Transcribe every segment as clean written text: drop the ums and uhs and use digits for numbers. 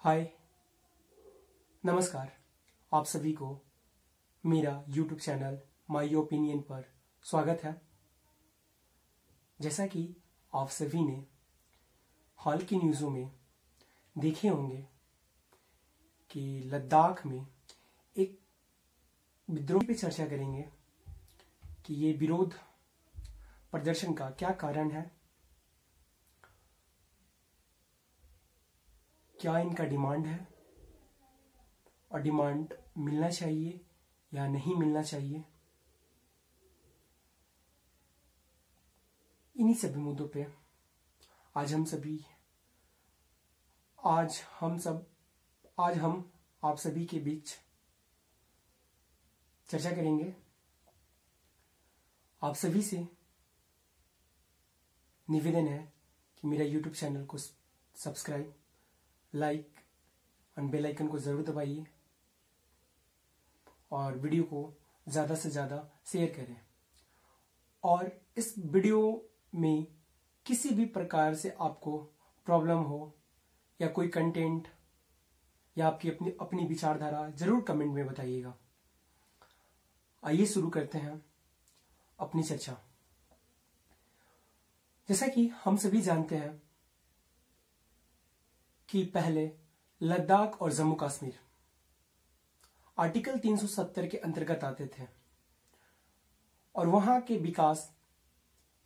हाय, नमस्कार। आप सभी को मेरा YouTube चैनल माय ओपिनियन पर स्वागत है। जैसा कि आप सभी ने हाल की न्यूज़ों में देखे होंगे कि लद्दाख में एक विद्रोह पे चर्चा करेंगे कि ये विरोध प्रदर्शन का क्या कारण है, क्या इनका डिमांड है और डिमांड मिलना चाहिए या नहीं मिलना चाहिए। इन्हीं सभी मुद्दों पे आज हम आप सभी के बीच चर्चा करेंगे। आप सभी से निवेदन है कि मेरा YouTube चैनल को सब्सक्राइब, लाइक और बेल आइकन को जरूर दबाइए और वीडियो को ज़्यादा से ज़्यादा शेयर करें। और इस वीडियो में किसी भी प्रकार से आपको प्रॉब्लम हो या कोई कंटेंट या आपकी अपनी विचारधारा जरूर कमेंट में बताइएगा। आइए शुरू करते हैं अपनी चर्चा। जैसा कि हम सभी जानते हैं कि पहले लद्दाख और जम्मू कश्मीर आर्टिकल 370 के अंतर्गत आते थे और वहां के विकास,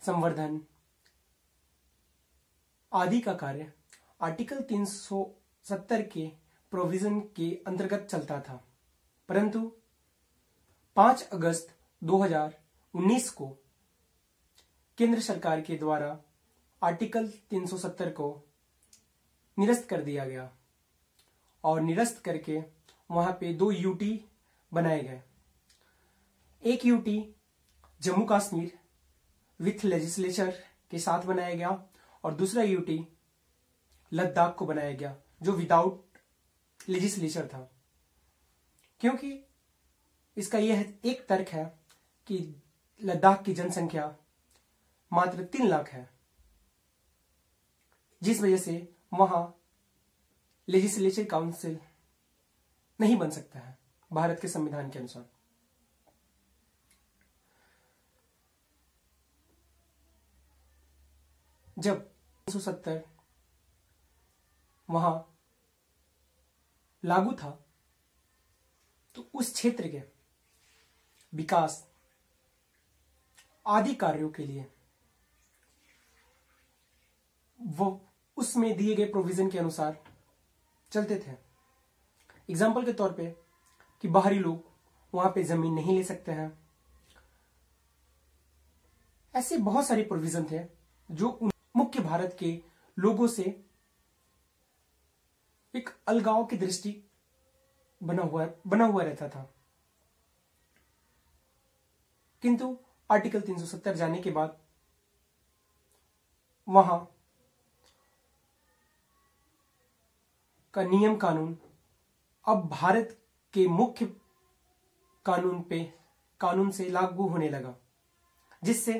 संवर्धन आदि का कार्य आर्टिकल 370 के प्रोविजन के अंतर्गत चलता था। परंतु 5 अगस्त 2019 को केंद्र सरकार के द्वारा आर्टिकल 370 को निरस्त कर दिया गया और निरस्त करके वहां पे 2 यूटी बनाए गए। एक UT Jammu Kashmir with legislature के साथ बनाया गया और दूसरा यूटी लद्दाख को बनाया गया जो विदाउट लेजिस्लेचर था। क्योंकि इसका यह एक तर्क है कि लद्दाख की जनसंख्या मात्र 3 लाख है, जिस वजह से वहां लेजिस्लेचर काउंसिल नहीं बन सकता है भारत के संविधान के अनुसार। जब 370 वहां लागू था तो उस क्षेत्र के विकास आदि कार्यों के लिए वो उसमें दिए गए प्रोविजन के अनुसार चलते थे। एग्जाम्पल के तौर पे कि बाहरी लोग वहां पे जमीन नहीं ले सकते हैं। ऐसे बहुत सारे प्रोविजन थे जो मुख्य भारत के लोगों से एक अलगाव की दृष्टि बना हुआ रहता था। किंतु आर्टिकल 370 जाने के बाद वहां का नियम कानून अब भारत के मुख्य कानून से लागू होने लगा, जिससे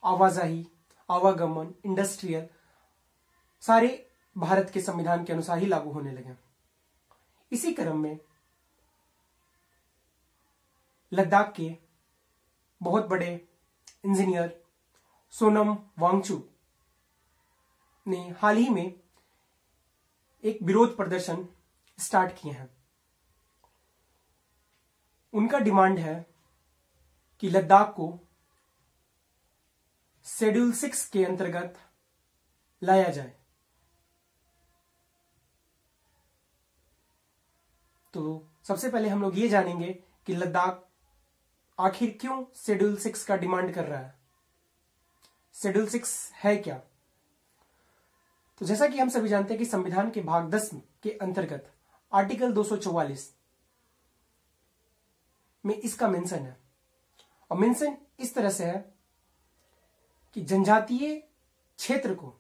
आवाजाही, आवागमन, इंडस्ट्रियल सारे भारत के संविधान के अनुसार ही लागू होने लगे। इसी क्रम में लद्दाख के बहुत बड़े इंजीनियर सोनम वांगचुक ने हाल ही में एक विरोध प्रदर्शन स्टार्ट किए हैं। उनका डिमांड है कि लद्दाख को शेड्यूल 6 के अंतर्गत लाया जाए। तो सबसे पहले हम लोग ये जानेंगे कि लद्दाख आखिर क्यों शेड्यूल 6 का डिमांड कर रहा है। शेड्यूल 6 है क्या? तो जैसा कि हम सभी जानते हैं कि संविधान के भाग 10 के अंतर्गत आर्टिकल 244 में इसका मेंशन है और मेंशन इस तरह से है कि जनजातीय क्षेत्र को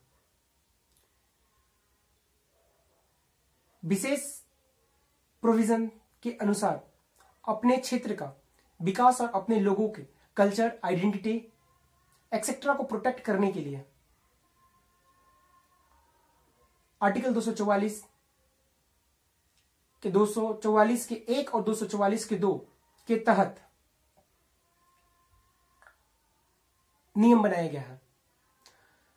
विशेष प्रोविजन के अनुसार अपने क्षेत्र का विकास और अपने लोगों के कल्चर, आइडेंटिटी एक्सेट्रा को प्रोटेक्ट करने के लिए आर्टिकल 244 के 244 के 1 और 244 के 2 के तहत नियम बनाया गया है।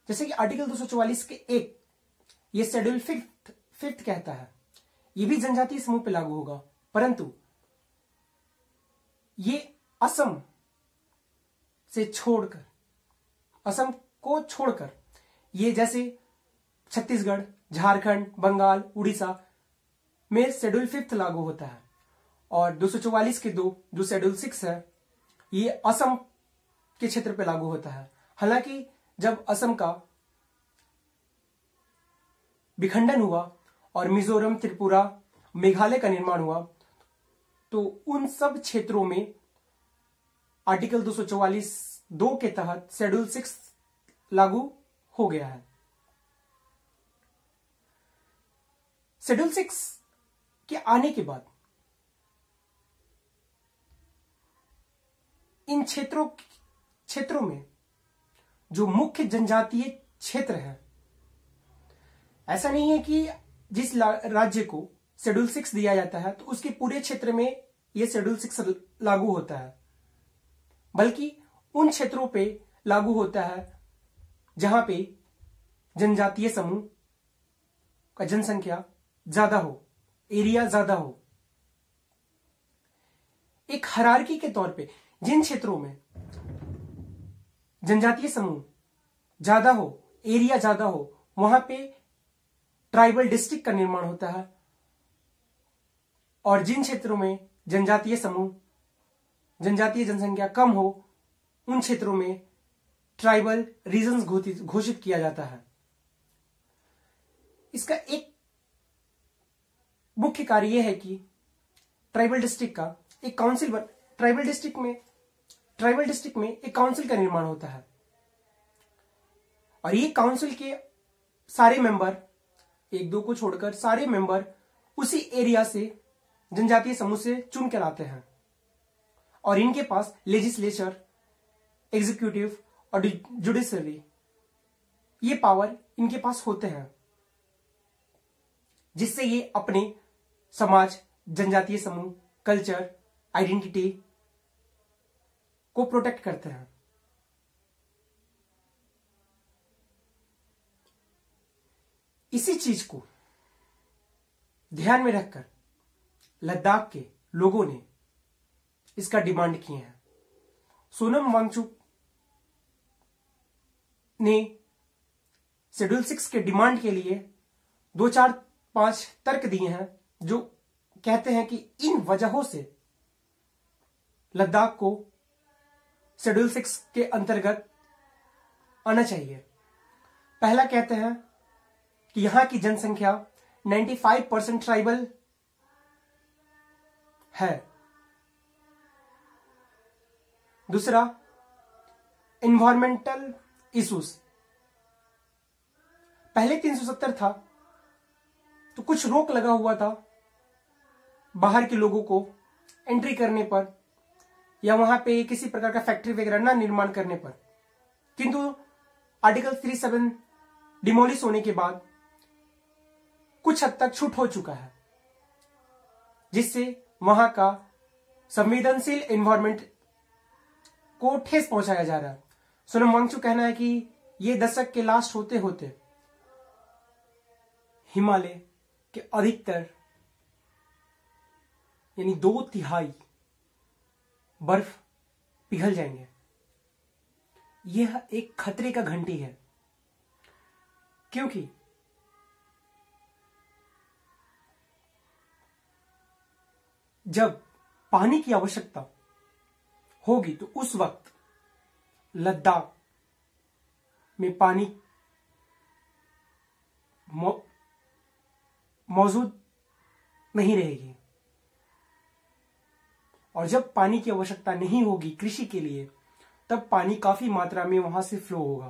जैसे कि आर्टिकल 244 के 1 ये शेड्यूल फिफ्थ कहता है, ये भी जनजातीय समूह पे लागू होगा, परंतु ये असम को छोड़कर ये जैसे छत्तीसगढ़, झारखंड, बंगाल, उड़ीसा में शेड्यूल फिफ्थ लागू होता है। और 244 के 2 जो शेड्यूल 6 है, ये असम के क्षेत्र पे लागू होता है। हालांकि जब असम का विखंडन हुआ और मिजोरम, त्रिपुरा, मेघालय का निर्माण हुआ, तो उन सब क्षेत्रों में आर्टिकल 244(2) के तहत शेड्यूल 6 लागू हो गया है। शेड्यूल 6 के आने के बाद इन क्षेत्रों में जो मुख्य जनजातीय क्षेत्र है, ऐसा नहीं है कि जिस राज्य को शेड्यूल 6 दिया जाता है तो उसके पूरे क्षेत्र में यह शेड्यूल 6 लागू होता है, बल्कि उन क्षेत्रों पे लागू होता है जहां पे जनजातीय समूह का जनसंख्या ज्यादा हो, एरिया ज्यादा हो। एक हायरार्की के तौर पे जिन क्षेत्रों में जनजातीय समूह ज्यादा हो, एरिया ज्यादा हो, वहां पे ट्राइबल डिस्ट्रिक्ट का निर्माण होता है, और जिन क्षेत्रों में जनजातीय जनसंख्या कम हो, उन क्षेत्रों में ट्राइबल रीजन्स घोषित किया जाता है। इसका एक मुख्य कार्य यह है कि ट्राइबल डिस्ट्रिक्ट का एक काउंसिल ट्राइबल डिस्ट्रिक्ट में एक काउंसिल का निर्माण होता है, और ये काउंसिल के सारे मेंबर, 1-2 को छोड़कर सारे मेंबर उसी एरिया से जनजातीय समूह से चुन कर आते हैं, और इनके पास लेजिस्लेचर, एग्जीक्यूटिव और जुडिशरी ये पावर इनके पास होते हैं, जिससे ये अपने समाज, जनजातीय समूह, कल्चर, आइडेंटिटी को प्रोटेक्ट करते हैं। इसी चीज को ध्यान में रखकर लद्दाख के लोगों ने इसका डिमांड किए हैं। सोनम वांगचुक ने शेड्यूल 6 के डिमांड के लिए 2-4-5 तर्क दिए हैं, जो कहते हैं कि इन वजहों से लद्दाख को शेड्यूल 6 के अंतर्गत आना चाहिए। पहला कहते हैं कि यहां की जनसंख्या 95% ट्राइबल है। दूसरा, इन्वायरमेंटल इश्यूज। पहले 370 था तो कुछ रोक लगा हुआ था बाहर के लोगों को एंट्री करने पर, या वहां पे किसी प्रकार का फैक्ट्री वगैरह ना निर्माण करने पर, किंतु आर्टिकल 37 डिमोलिश होने के बाद कुछ हद तक छूट हो चुका है, जिससे वहां का संवेदनशील एनवायरनमेंट को ठेस पहुंचाया जा रहा है। सोनम वांगचुक कहना है कि ये दशक के लास्ट होते होते हिमालय के अधिकतर यानी 2/3 बर्फ पिघल जाएंगे। यह एक खतरे का घंटी है, क्योंकि जब पानी की आवश्यकता होगी तो उस वक्त लद्दाख में पानी मौजूद नहीं रहेगी, और जब पानी की आवश्यकता नहीं होगी कृषि के लिए, तब पानी काफी मात्रा में वहां से फ्लो होगा,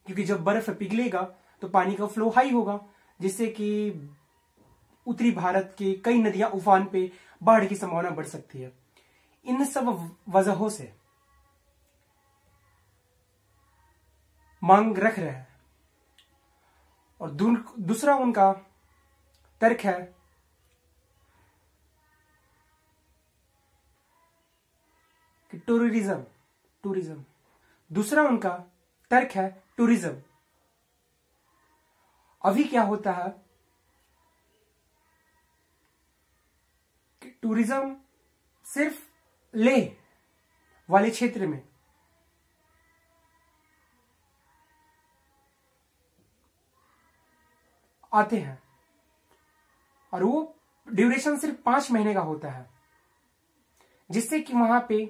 क्योंकि जब बर्फ पिघलेगा तो पानी का फ्लो हाई होगा, जिससे कि उत्तरी भारत के कई नदियां उफान पे बाढ़ की संभावना बढ़ सकती है। इन सब वजहों से मांग रख रहे हैं। और दूसरा उनका तर्क है टूरिज्म टूरिज्म दूसरा उनका तर्क है टूरिज्म। अभी क्या होता है कि टूरिज्म सिर्फ लेह वाले क्षेत्र में आते हैं और वो ड्यूरेशन सिर्फ 5 महीने का होता है, जिससे कि वहां पे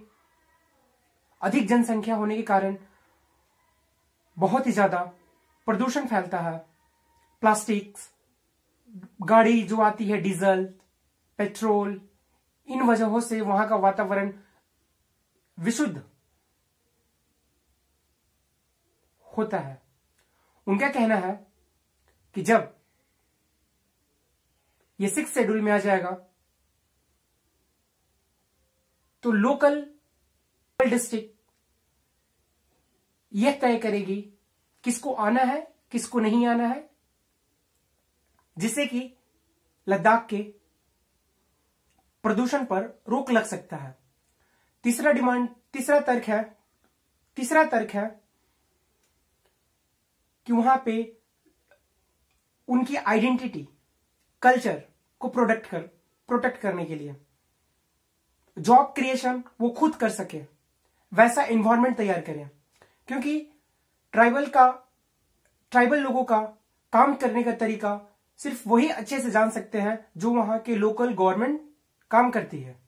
अधिक जनसंख्या होने के कारण बहुत ही ज्यादा प्रदूषण फैलता है। प्लास्टिक्स, गाड़ी जो आती है डीजल, पेट्रोल, इन वजहों से वहां का वातावरण विशुद्ध होता है। उनका कहना है कि जब ये 6 शेड्यूल में आ जाएगा तो लोकल डिस्ट्रिक्ट यह तय करेगी किसको आना है किसको नहीं आना है, जिससे कि लद्दाख के प्रदूषण पर रोक लग सकता है। तीसरा तर्क है कि वहां पे उनकी आइडेंटिटी, कल्चर को प्रोटेक्ट करने के लिए जॉब क्रिएशन वो खुद कर सके, वैसा एनवायरनमेंट तैयार करें। क्योंकि ट्राइबल लोगों का काम करने का तरीका सिर्फ वही अच्छे से जान सकते हैं जो वहां के लोकल गवर्नमेंट काम करती है।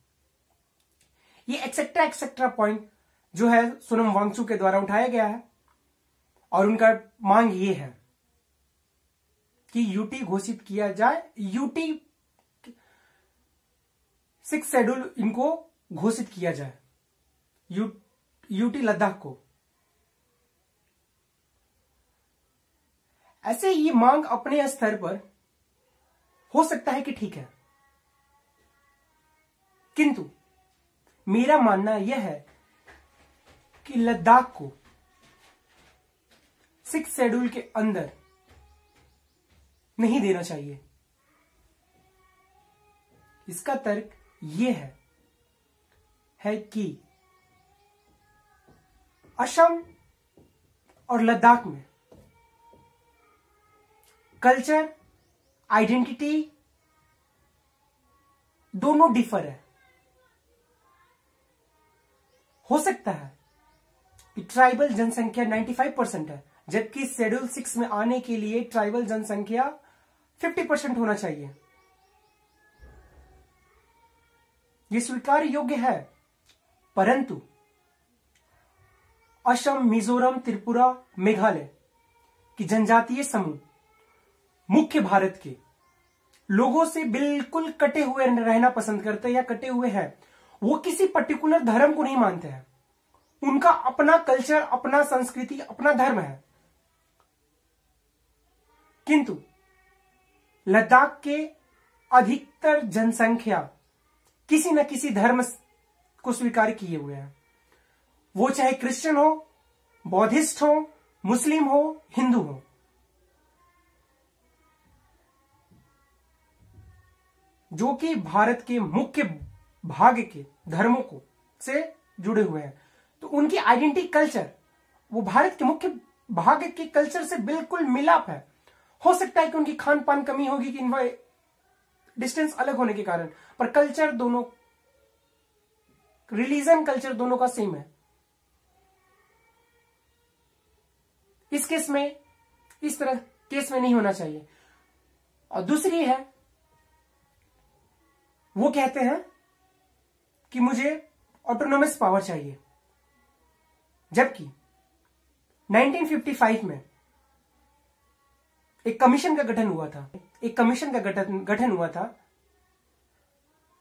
ये एक्सेट्रा पॉइंट जो है सोनम वांगचुक के द्वारा उठाया गया है और उनका मांग ये है कि यूटी घोषित किया जाए। यूटी 6 शेड्यूल इनको घोषित किया जाए, यूटी लद्दाख को। ऐसे ये मांग अपने स्तर पर हो सकता है कि ठीक है, किंतु मेरा मानना यह है कि लद्दाख को 6 शेड्यूल के अंदर नहीं देना चाहिए। इसका तर्क यह है कि असम और लद्दाख में कल्चर, आइडेंटिटी दोनों डिफर है। हो सकता है कि ट्राइबल जनसंख्या 95% है, जबकि शेड्यूल 6 में आने के लिए ट्राइबल जनसंख्या 50% होना चाहिए। यह स्वीकार योग्य है, परंतु असम, मिजोरम, त्रिपुरा, मेघालय की जनजातीय समूह मुख्य भारत के लोगों से बिल्कुल कटे हुए रहना पसंद करते हैं या कटे हुए हैं। वो किसी पर्टिकुलर धर्म को नहीं मानते हैं। उनका अपना कल्चर, अपना संस्कृति, अपना धर्म है। किंतु लद्दाख के अधिकतर जनसंख्या किसी न किसी धर्म को स्वीकार किए हुए हैं। वो चाहे क्रिश्चियन हो, बौद्धिस्ट हो, मुस्लिम हो, हिंदू हो। जो कि भारत के मुख्य भाग के धर्मों को से जुड़े हुए हैं। तो उनकी आइडेंटिटी, कल्चर वो भारत के मुख्य भाग के कल्चर से बिल्कुल मिलाप है। हो सकता है कि उनकी खान पान कमी होगी कि डिस्टेंस अलग होने के कारण, पर कल्चर दोनों, रिलीजन कल्चर दोनों का सेम है। इस केस में, इस तरह केस में नहीं होना चाहिए। और दूसरी है, वो कहते हैं कि मुझे ऑटोनोमस पावर चाहिए, जबकि 1955 में एक कमीशन का गठन हुआ था,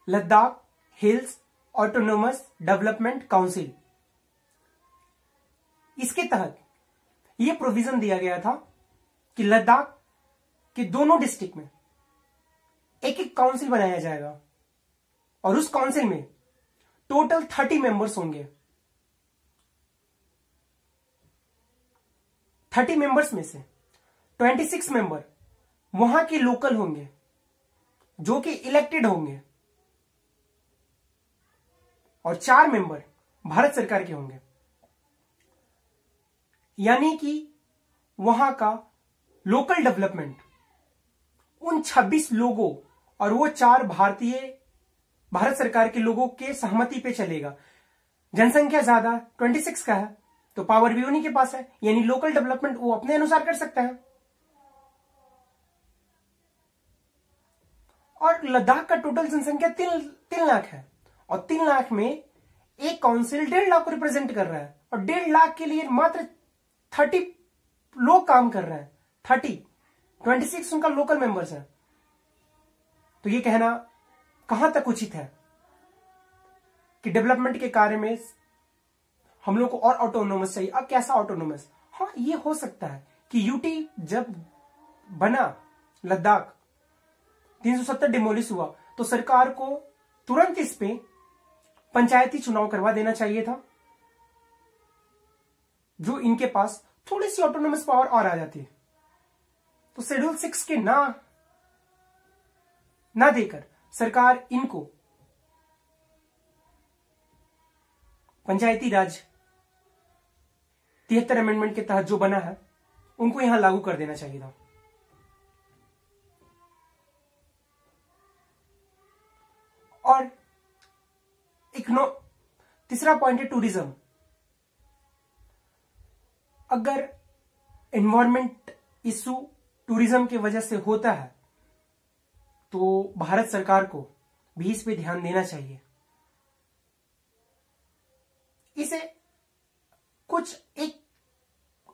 Ladakh hills autonomous development council. इसके तहत यह प्रोविजन दिया गया था कि लद्दाख के दोनों डिस्ट्रिक्ट में एक एक काउंसिल बनाया जाएगा और उस काउंसिल में टोटल 30 मेंबर्स होंगे। 30 मेंबर्स में से 26 मेंबर वहां के लोकल होंगे जो कि इलेक्टेड होंगे और 4 मेंबर भारत सरकार के होंगे। यानी कि वहां का लोकल डेवलपमेंट उन 26 लोगों और वो 4 भारत सरकार के लोगों के सहमति पे चलेगा। जनसंख्या ज्यादा 26 का है तो पावर भी उन्हीं के पास है, यानी लोकल डेवलपमेंट वो अपने अनुसार कर सकता है। और लद्दाख का टोटल जनसंख्या 3 लाख है और 3 लाख में एक काउंसिल 1.5 लाख को रिप्रेजेंट कर रहा है और 1.5 लाख के लिए मात्र 30 लोग काम कर रहे हैं। 26 उनका लोकल मेंबर्स है। तो ये कहना कहां तक उचित है कि डेवलपमेंट के कार्य में हम लोग को और ऑटोनोमस चाहिए। अब कैसा ऑटोनोमस? हाँ, ये हो सकता है कि यूटी जब बना, लद्दाख 370 डिमोलिश हुआ तो सरकार को तुरंत इस पे पंचायती चुनाव करवा देना चाहिए था, जो इनके पास थोड़ी सी ऑटोनोमस पावर और आ जाती है। तो शेड्यूल 6 के ना देकर सरकार इनको पंचायती राज 73 अमेंडमेंट के तहत जो बना है उनको यहां लागू कर देना चाहिए था। और तीसरा पॉइंट है टूरिज्म। अगर एनवायरमेंट इशू टूरिज्म की वजह से होता है तो भारत सरकार को भी इस पे ध्यान देना चाहिए। इसे कुछ एक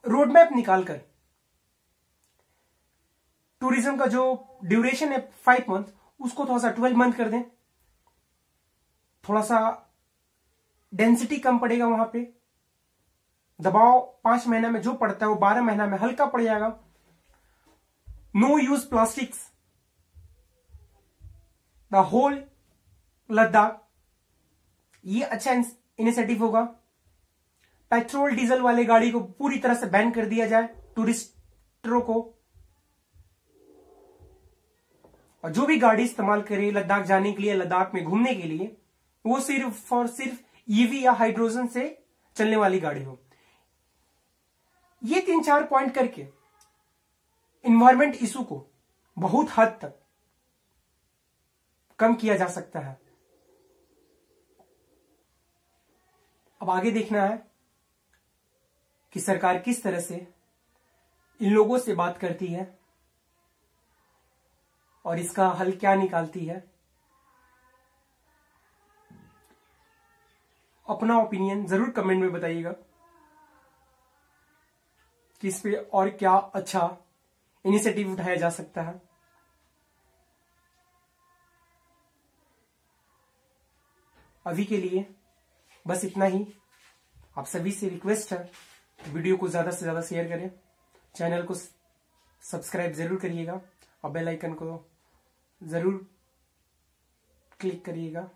रोड मैप निकालकर टूरिज्म का जो ड्यूरेशन है 5 मंथ उसको थोड़ा सा 12 मंथ कर दें। थोड़ा सा डेंसिटी कम पड़ेगा, वहां पे दबाव 5 महीना में जो पड़ता है वो 12 महीना में हल्का पड़ जाएगा। No use plastics the whole Ladakh, ये अच्छा इनिशिएटिव होगा। पेट्रोल डीजल वाले गाड़ी को पूरी तरह से बैन कर दिया जाए टूरिस्टों को, और जो भी गाड़ी इस्तेमाल करे लद्दाख जाने के लिए, लद्दाख में घूमने के लिए, वो सिर्फ और सिर्फ ईवी या हाइड्रोजन से चलने वाली गाड़ी हो। ये 3-4 पॉइंट करके एनवायरमेंट इशू को बहुत हद तक कम किया जा सकता है। अब आगे देखना है कि सरकार किस तरह से इन लोगों से बात करती है और इसका हल क्या निकालती है। अपना ओपिनियन जरूर कमेंट में बताइएगा कि इस पे और क्या अच्छा इनिशिएटिव उठाया जा सकता है। अभी के लिए बस इतना ही। आप सभी से रिक्वेस्ट है वीडियो को ज्यादा से ज्यादा शेयर करें, चैनल को सब्सक्राइब जरूर करिएगा और बेल आइकन को जरूर क्लिक करिएगा।